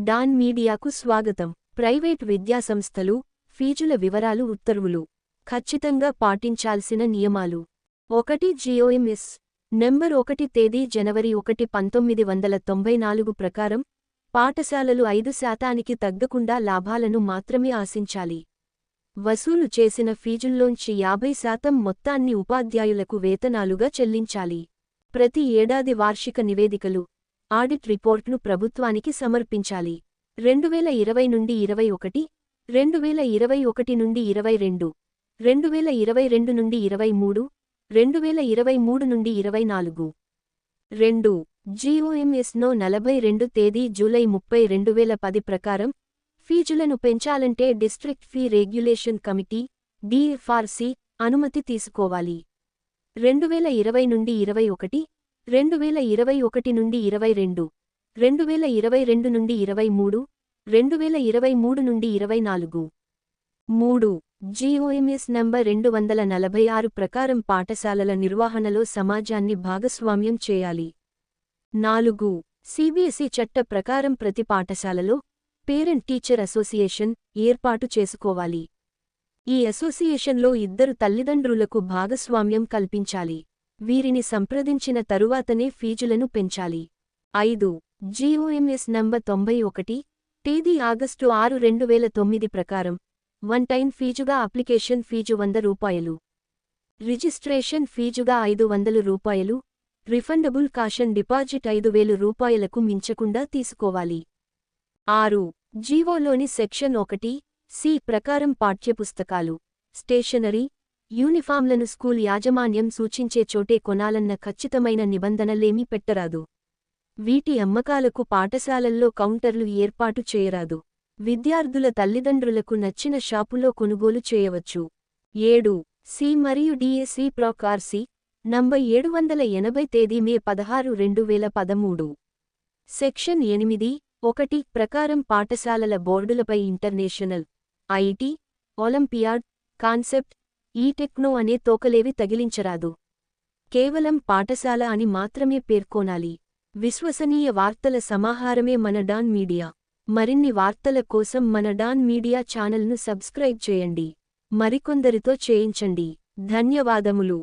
Don మీడియాకు స్వాగతం. Private విద్యాసంస్థలు, ఫీజుల వివరాలు ఉత్తర్వులు. ఖచ్చితంగా పాటించాల్సిన నియమాలు. 1 జిఓఎంఎస్ నంబర్ 1 తేదీ జనవరి 1, 1994 ప్రకారం పాఠశాలలు 5% తగ్గకుండా లాభాలను మాత్రమే ఆశించాలి. వసూలు చేసిన ఫీజుల్లోంచి 50% మొత్తాన్ని ఉపాధ్యాయులకు వేతనాలుగా చెల్లించాలి. ప్రతి ఏడాది వార్షిక నివేదికలు, ఆడిట్ రిపోర్ట్ను ప్రభుత్వానికి సమర్పించాలి. 2020 నుండి 21, 2021 నుండి 22, 2022 నుండి 23, 2023 నుండి 24. 2. జిఓఎంఎస్-నో 42 తేదీ జూలై 30, 2010 ప్రకారం ఫీజులను పెంచాలంటే డిస్ట్రిక్ట్ ఫీ రెగ్యులేషన్ కమిటీ (డిఎఫ్ఆర్సి) అనుమతి తీసుకోవాలి. 2020 నుండి 21, 2021 నుండి 22, 2022 నుండి 23, 2023 నుండి 24. 3. జిఓఎంఎస్ నంబర్ 246 ప్రకారం పాఠశాలల నిర్వహణలో సమాజాన్ని భాగస్వామ్యం చేయాలి. 4. సిబిఎస్ఇ చట్ట ప్రకారం ప్రతి పాఠశాలలో పేరెంట్ టీచర్ అసోసియేషన్ ఏర్పాటు చేసుకోవాలి. ఈ అసోసియేషన్లో 2 తల్లిదండ్రులకు భాగస్వామ్యం కల్పించాలి. వీరిని సంప్రదించిన తరువాతనే ఫీజులను పెంచాలి. 5. జిఓఎంఎస్ నంబర్ 91 తేదీ ఆగస్టు 6, 2009 ప్రకారం వన్ టైం ఫీజుగా అప్లికేషన్ ఫీజు ₹100, రిజిస్ట్రేషన్ ఫీజుగా ₹500, రిఫండబుల్ కాషన్ డిపాజిట్ ₹5000కు మించకుండా తీసుకోవాలి. 6. జీవోలోని సెక్షన్ 1(సి) ప్రకారం పాఠ్యపుస్తకాలు, స్టేషనరీ, యూనిఫామ్లను స్కూల్ యాజమాన్యం సూచించే చోటే కొనాలన్న ఖచ్చితమైన నిబంధనలేమీ పెట్టరాదు. వీటి అమ్మకాలకు పాఠశాలల్లో కౌంటర్లు ఏర్పాటు చేయరాదు. విద్యార్థుల తల్లిదండ్రులకు నచ్చిన షాపులో కొనుగోలు చేయవచ్చు. 7. సి మరియు డిఎస్సి ప్రకార్-సి నంబర్ 780 తేదీ మే 16, 2013. సెక్షన్ 8(1) ప్రకారం పాఠశాలల బోర్డులపై ఇంటర్నేషనల్, ఐఐటి, ఒలింపియాడ్, కాన్సెప్ట్, ఈ-టెక్నో అనే తోకలేవి తగిలించరాదు. కేవలం పాఠశాల అని మాత్రమే పేర్కొనాలి. విశ్వసనీయ వార్తల సమాహారమే మన డాన్ మీడియా. మరిన్ని వార్తల కోసం మన డాన్ మీడియా ఛానల్ను సబ్స్క్రైబ్ చేయండి. మరికొందరితో చేయించండి. ధన్యవాదములు.